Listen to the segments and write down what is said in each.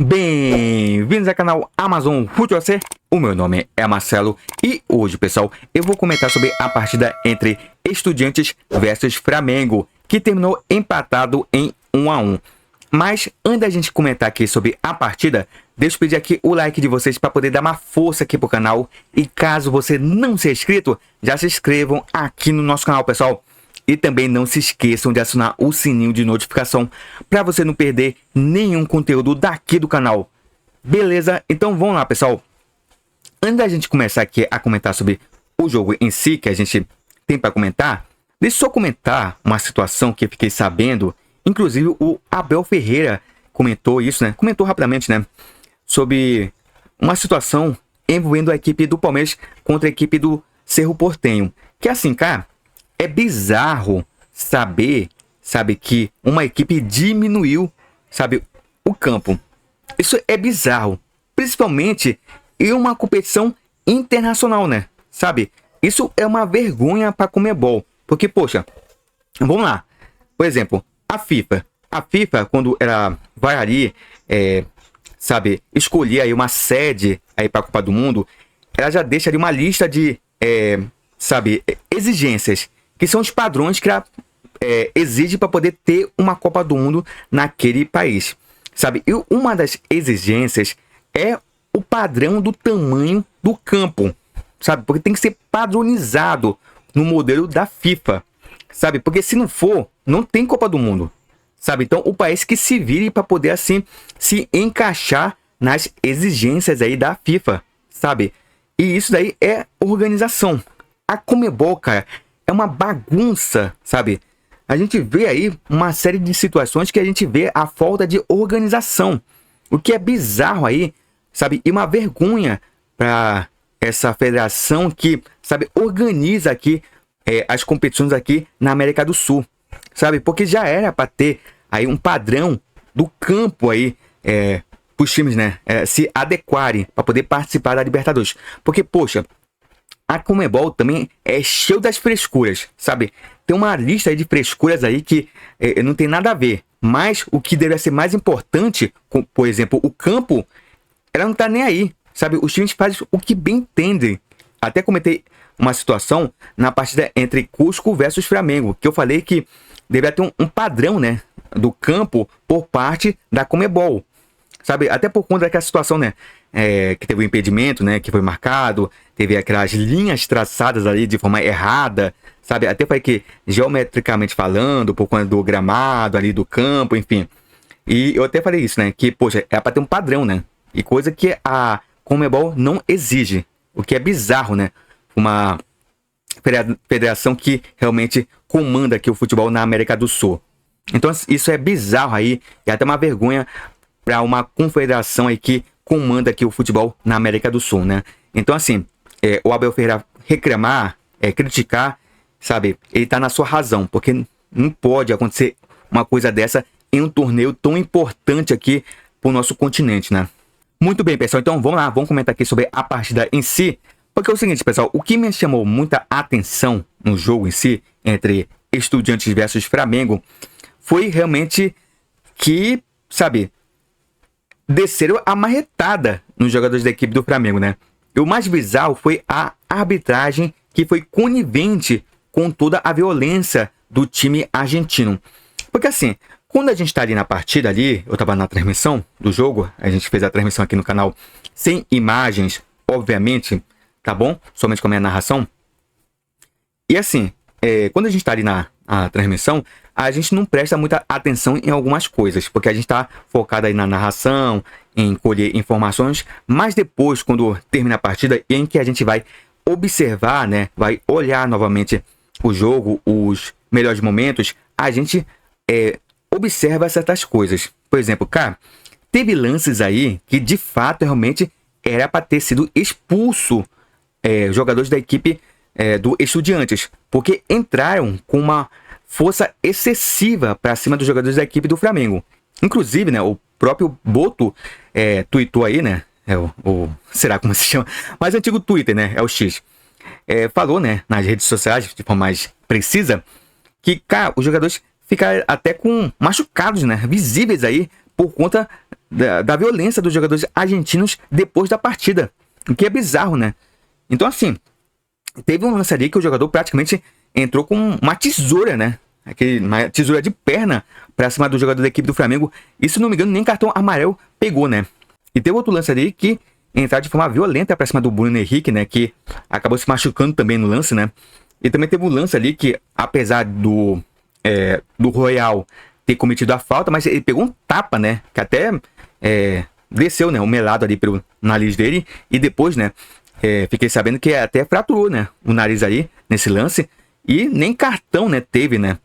Bem-vindos ao canal Amazon Futebol C. O meu nome é Marcelo e hoje, pessoal, eu vou comentar sobre a partida entre Estudiantes versus Flamengo, que terminou empatado em 1-1. Mas antes da gente comentar aqui sobre a partida, deixa eu pedir aqui o like de vocês para poder dar uma força aqui pro canal. E caso você não seja inscrito, já se inscrevam aqui no nosso canal, pessoal. E também não se esqueçam de acionar o sininho de notificação para você não perder nenhum conteúdo daqui do canal. Beleza? Então vamos lá, pessoal. Antes da gente começar aqui a comentar sobre o jogo em si, que a gente tem para comentar, deixa eu só comentar uma situação que eu fiquei sabendo. Inclusive o Abel Ferreira comentou isso, né? Comentou rapidamente, né? Sobre uma situação envolvendo a equipe do Palmeiras contra a equipe do Cerro Porteño. Que assim, cara, é bizarro saber, que uma equipe diminuiu, o campo. Isso é bizarro, principalmente em uma competição internacional, né? Isso é uma vergonha para Conmebol, porque, poxa, vamos lá. Por exemplo, a FIFA, quando ela vai ali, escolher aí uma sede aí para a Copa do Mundo, ela já deixa ali uma lista de, exigências, que são os padrões que ela exige para poder ter uma Copa do Mundo naquele país, E uma das exigências é o padrão do tamanho do campo, Porque tem que ser padronizado no modelo da FIFA, Porque se não for, não tem Copa do Mundo, Então o país que se vire para poder assim se encaixar nas exigências aí da FIFA, E isso daí é organização. A Conmebol, cara, é uma bagunça, A gente vê aí uma série de situações que a gente vê a falta de organização. O que é bizarro aí, E uma vergonha para essa federação que, organiza aqui as competições aqui na América do Sul, Porque já era para ter aí um padrão do campo aí, para os times, né, se adequarem para poder participar da Libertadores. Porque, poxa, a Conmebol também é cheio das frescuras, Tem uma lista aí de frescuras aí que não tem nada a ver. Mas o que deveria ser mais importante, por exemplo, o campo, ela não tá nem aí, Os times fazem o que bem entendem. Até comentei uma situação na partida entre Cusco versus Flamengo, que eu falei que deveria ter um padrão, né, do campo por parte da Conmebol. Até por conta daquela situação, né? Que teve o impedimento, né? Que foi marcado. Teve aquelas linhas traçadas ali de forma errada, Até falei que, geometricamente falando, por conta do gramado ali do campo, enfim. E eu até falei isso, né? Que, poxa, é para ter um padrão, né? E coisa que a Conmebol não exige. O que é bizarro, né? Uma federação que realmente comanda aqui o futebol na América do Sul. Então, isso é bizarro aí. É até uma vergonha para uma confederação aí que comanda aqui o futebol na América do Sul, né? Então, assim, o Abel Ferreira reclamar, criticar, ele tá na sua razão, porque não pode acontecer uma coisa dessa em um torneio tão importante aqui pro nosso continente, né? Muito bem, pessoal, então vamos lá, vamos comentar aqui sobre a partida em si, porque é o seguinte, pessoal, o que me chamou muita atenção no jogo em si, entre Estudiantes versus Flamengo, foi realmente que, desceram a marretada nos jogadores da equipe do Flamengo, né? E o mais bizarro foi a arbitragem, que foi conivente com toda a violência do time argentino. Porque assim, quando a gente tá ali na partida ali, eu tava na transmissão do jogo, a gente fez a transmissão aqui no canal sem imagens, obviamente, tá bom? Somente com a minha narração. E assim, quando a gente tá ali na transmissão, a gente não presta muita atenção em algumas coisas, porque a gente está focado aí na narração, em colher informações, mas depois, quando termina a partida, em que a gente vai observar, né, vai olhar novamente o jogo, os melhores momentos, a gente observa certas coisas. Por exemplo, cara, teve lances aí que de fato realmente era para ter sido expulso jogadores da equipe do Estudiantes, porque entraram com uma força excessiva para cima dos jogadores da equipe do Flamengo. Inclusive, né, o próprio Boto tweetou aí, né, será como se chama, mais antigo Twitter, né, é o X, falou, né, nas redes sociais, de forma mais precisa, que, cara, os jogadores ficaram até com machucados, né, visíveis aí, por conta da violência dos jogadores argentinos depois da partida. O que é bizarro, né? Então, assim, teve um lance ali que o jogador praticamente entrou com uma tesoura, né? Uma tesoura de perna pra cima do jogador da equipe do Flamengo. E, se não me engano, nem cartão amarelo pegou, né? E teve outro lance ali que entrar de forma violenta pra cima do Bruno Henrique, né? Que acabou se machucando também no lance, né? E também teve um lance ali que, apesar do Royal ter cometido a falta, mas ele pegou um tapa, né? Que até desceu, né? O melado ali pelo nariz dele. E depois, né? Fiquei sabendo que até fraturou, né? O nariz ali, nesse lance. E nem cartão, né? Teve, né?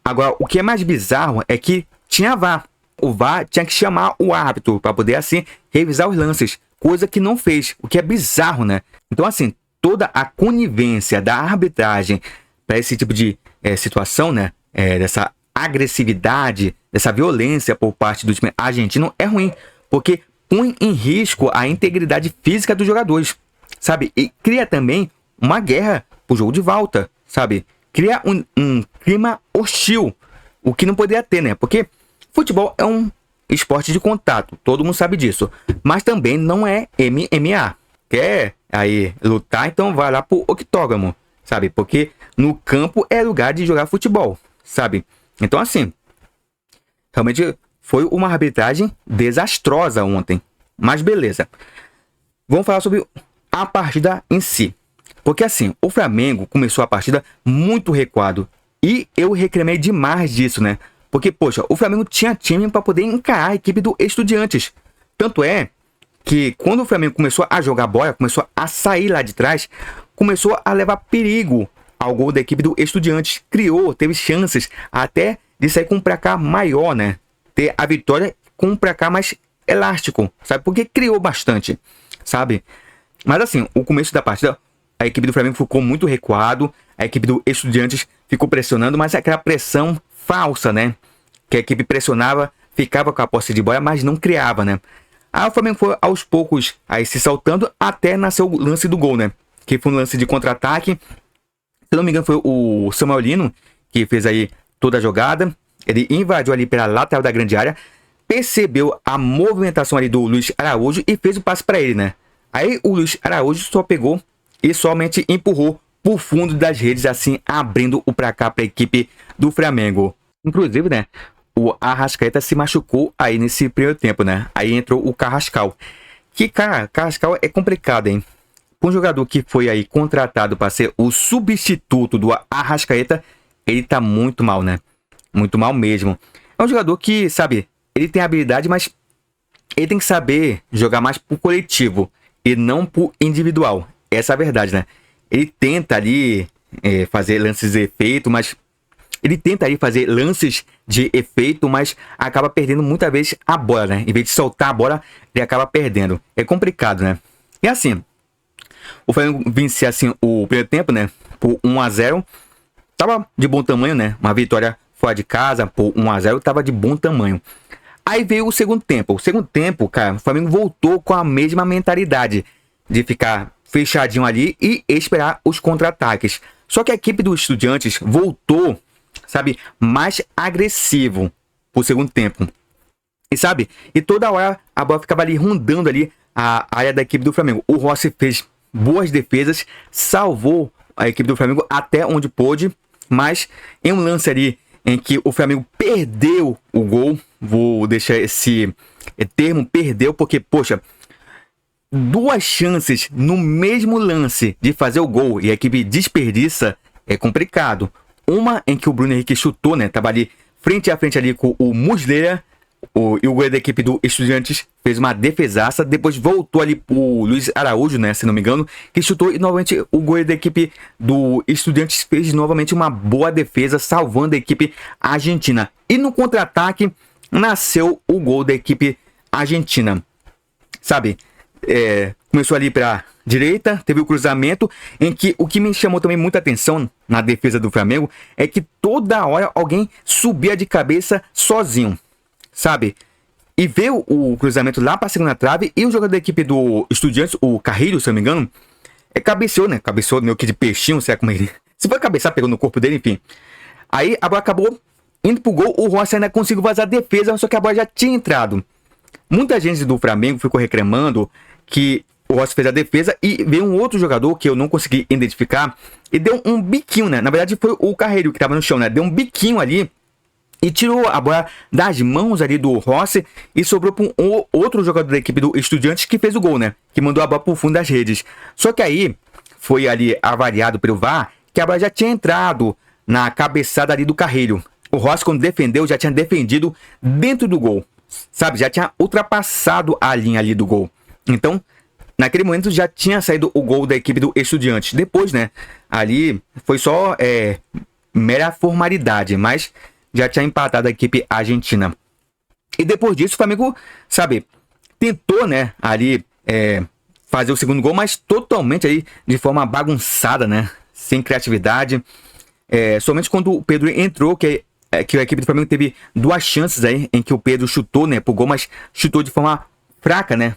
Agora, o que é mais bizarro é que tinha VAR. O VAR tinha que chamar o árbitro para poder, assim, revisar os lances. Coisa que não fez. O que é bizarro, né? Então, assim, toda a conivência da arbitragem para esse tipo de situação, né? Dessa agressividade, dessa violência por parte do time argentino é ruim. Porque põe em risco a integridade física dos jogadores, sabe? E cria também uma guerra pro jogo de volta, sabe? Cria um clima hostil, o que não poderia ter, né? Porque futebol é um esporte de contato, todo mundo sabe disso. Mas também não é MMA. Quer aí lutar, então vai lá pro octógono, sabe? Porque no campo é lugar de jogar futebol, sabe? Então, assim, realmente foi uma arbitragem desastrosa ontem. Mas beleza. Vamos falar sobre a partida em si. Porque assim, o Flamengo começou a partida muito recuado. E eu reclamei demais disso, né? Porque, poxa, o Flamengo tinha time para poder encarar a equipe do Estudiantes. Tanto é que quando o Flamengo começou a jogar bola, começou a sair lá de trás, começou a levar perigo ao gol da equipe do Estudiantes. Teve chances até de sair com um placar maior, né? Ter a vitória com um placar mais elástico, sabe? Porque criou bastante, sabe? Mas assim, o começo da partida, a equipe do Flamengo ficou muito recuado, a equipe do Estudiantes ficou pressionando, mas aquela pressão falsa, né? Que a equipe pressionava, ficava com a posse de bola, mas não criava, né? Aí o Flamengo foi aos poucos aí se saltando até nascer o lance do gol, né? Que foi um lance de contra-ataque. Se não me engano, foi o Samuel Lino que fez aí toda a jogada. Ele invadiu ali pela lateral da grande área, percebeu a movimentação ali do Luiz Araújo e fez o passe para ele, né? Aí o Luiz Araújo só pegou e somente empurrou por fundo das redes, assim, abrindo o placar para a equipe do Flamengo. Inclusive, né, o Arrascaeta se machucou aí nesse primeiro tempo, né? Aí entrou o Carrascal. Que, cara, Carrascal é complicado, hein? Um jogador que foi aí contratado para ser o substituto do Arrascaeta, ele tá muito mal, né? Muito mal mesmo. É um jogador que, sabe, ele tem habilidade, mas ele tem que saber jogar mais pro coletivo e não pro individual. Essa é a verdade, né? Ele tenta ali fazer lances de efeito, mas acaba perdendo muitas vezes a bola, né? Em vez de soltar a bola, ele acaba perdendo. É complicado, né? E assim, o Flamengo vencia assim o primeiro tempo, né? Por 1-0. Tava de bom tamanho, né? Uma vitória fora de casa por 1-0 tava de bom tamanho. Aí veio o segundo tempo. O segundo tempo, cara, o Flamengo voltou com a mesma mentalidade de ficar fechadinho ali e esperar os contra-ataques. Só que a equipe dos Estudiantes voltou, sabe, mais agressivo pro segundo tempo. E sabe, e toda hora a bola ficava ali rondando ali a área da equipe do Flamengo. O Rossi fez boas defesas, salvou a equipe do Flamengo até onde pôde, mas em um lance ali em que o Flamengo perdeu o gol, vou deixar esse termo, perdeu, porque, poxa, duas chances no mesmo lance de fazer o gol e a equipe desperdiça, é complicado. Uma em que o Bruno Henrique chutou, né, tava ali frente a frente ali com o Muslera, e o goleiro da equipe do Estudiantes fez uma defesaça, depois voltou ali pro Luiz Araújo, né, se não me engano, que chutou e novamente o goleiro da equipe do Estudiantes fez novamente uma boa defesa, salvando a equipe argentina. E no contra-ataque nasceu o gol da equipe argentina, sabe? Começou ali para direita, teve o cruzamento, em que o que me chamou também muita atenção na defesa do Flamengo é que toda hora alguém subia de cabeça sozinho, sabe? E veio o cruzamento lá para a segunda trave e o jogador da equipe do Estudiantes, o Carrilho, se eu não me engano, cabeceou, né? Cabeceou meio que de peixinho, sei lá como ele... Se foi cabeçar, pegou no corpo dele, enfim. Aí a bola acabou indo pro gol, o Rossi ainda conseguiu vazar a defesa, só que a bola já tinha entrado. Muita gente do Flamengo ficou reclamando que o Rossi fez a defesa e veio um outro jogador que eu não consegui identificar e deu um biquinho, né? Na verdade foi o Carreiro que estava no chão, né? Deu um biquinho ali e tirou a bola das mãos ali do Rossi e sobrou para um outro jogador da equipe do Estudiantes que fez o gol, né? Que mandou a bola pro fundo das redes. Só que aí foi ali avaliado pelo VAR que a bola já tinha entrado na cabeçada ali do Carreiro. O Rossi, quando defendeu, já tinha defendido dentro do gol, sabe? Já tinha ultrapassado a linha ali do gol. Então, naquele momento já tinha saído o gol da equipe do Estudiantes. Depois, né? Ali foi só mera formalidade, mas já tinha empatado a equipe argentina. E depois disso, o Flamengo, sabe, tentou, né, ali fazer o segundo gol, mas totalmente aí de forma bagunçada, né? Sem criatividade. Somente quando o Pedro entrou, que a equipe do Flamengo teve duas chances aí em que o Pedro chutou, né, pro gol, mas chutou de forma fraca, né?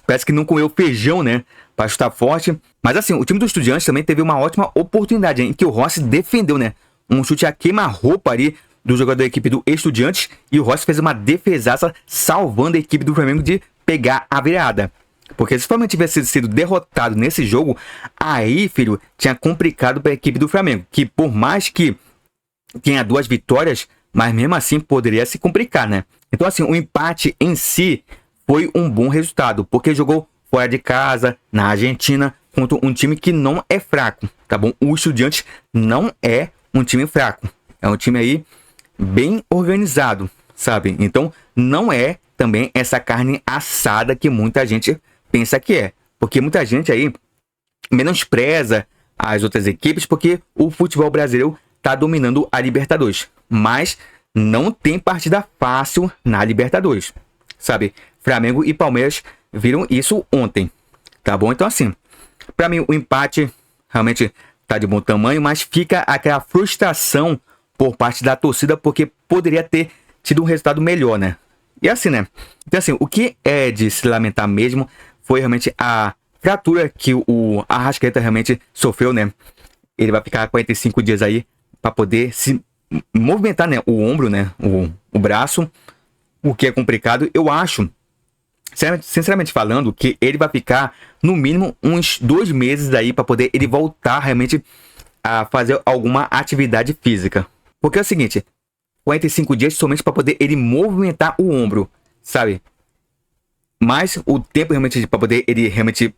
Parece que não comeu feijão, né, para chutar forte. Mas assim, o time do Estudiantes também teve uma ótima oportunidade em que o Rossi defendeu, né? Um chute a queima-roupa ali do jogador da equipe do Estudiantes e o Rossi fez uma defesaça salvando a equipe do Flamengo de pegar a virada. Porque se o Flamengo tivesse sido derrotado nesse jogo, aí, filho, tinha complicado para a equipe do Flamengo. Que por mais que tinha 2 vitórias, mas mesmo assim poderia se complicar, né? Então assim, o empate em si foi um bom resultado, porque jogou fora de casa, na Argentina, contra um time que não é fraco, tá bom? O Estudiantes não é um time fraco, é um time aí bem organizado, sabe? Então não é também essa carne assada que muita gente pensa que é, porque muita gente aí menospreza as outras equipes porque o futebol brasileiro tá dominando a Libertadores, mas não tem partida fácil na Libertadores, sabe? Flamengo e Palmeiras viram isso ontem, tá bom? Então assim, para mim o empate realmente tá de bom tamanho, mas fica aquela frustração por parte da torcida porque poderia ter tido um resultado melhor, né? E assim, né? Então assim, o que é de se lamentar mesmo foi realmente a fratura que o Arrascaeta realmente sofreu, né? Ele vai ficar 45 dias aí para poder se movimentar, né, o ombro, né, o braço, o que é complicado. Eu acho, sinceramente falando, que ele vai ficar no mínimo uns 2 meses daí para poder ele voltar realmente a fazer alguma atividade física. Porque é o seguinte, 45 dias somente para poder ele movimentar o ombro, sabe? Mas o tempo realmente para poder ele realmente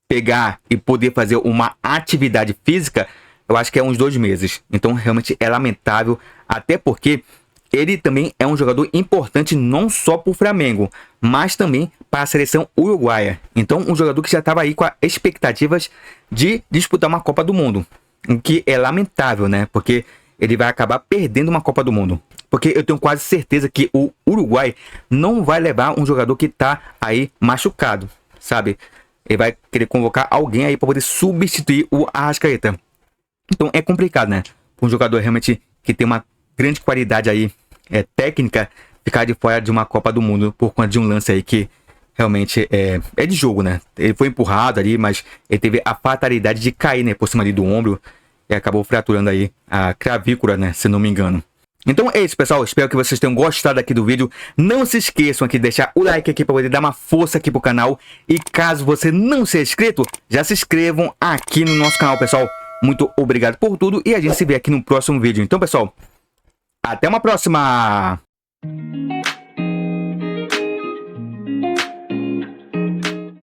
pegar e poder fazer uma atividade física, eu acho que é uns 2 meses. Então realmente é lamentável, até porque ele também é um jogador importante não só para o Flamengo, mas também para a seleção uruguaia. Então um jogador que já estava aí com as expectativas de disputar uma Copa do Mundo, o que é lamentável, né? Porque ele vai acabar perdendo uma Copa do Mundo. Porque eu tenho quase certeza que o Uruguai não vai levar um jogador que está aí machucado, sabe? Ele vai querer convocar alguém aí para poder substituir o Arrascaeta. Então é complicado, né? Um jogador realmente que tem uma grande qualidade aí técnica ficar de fora de uma Copa do Mundo por conta de um lance aí que realmente é de jogo, né? Ele foi empurrado ali, mas ele teve a fatalidade de cair, né, por cima ali do ombro e acabou fraturando aí a clavícula, né, se não me engano. Então é isso, pessoal. Espero que vocês tenham gostado aqui do vídeo. Não se esqueçam aqui de deixar o like aqui para poder dar uma força aqui pro canal. E caso você não seja inscrito, já se inscrevam aqui no nosso canal, pessoal. Muito obrigado por tudo e a gente se vê aqui no próximo vídeo. Então, pessoal, até uma próxima!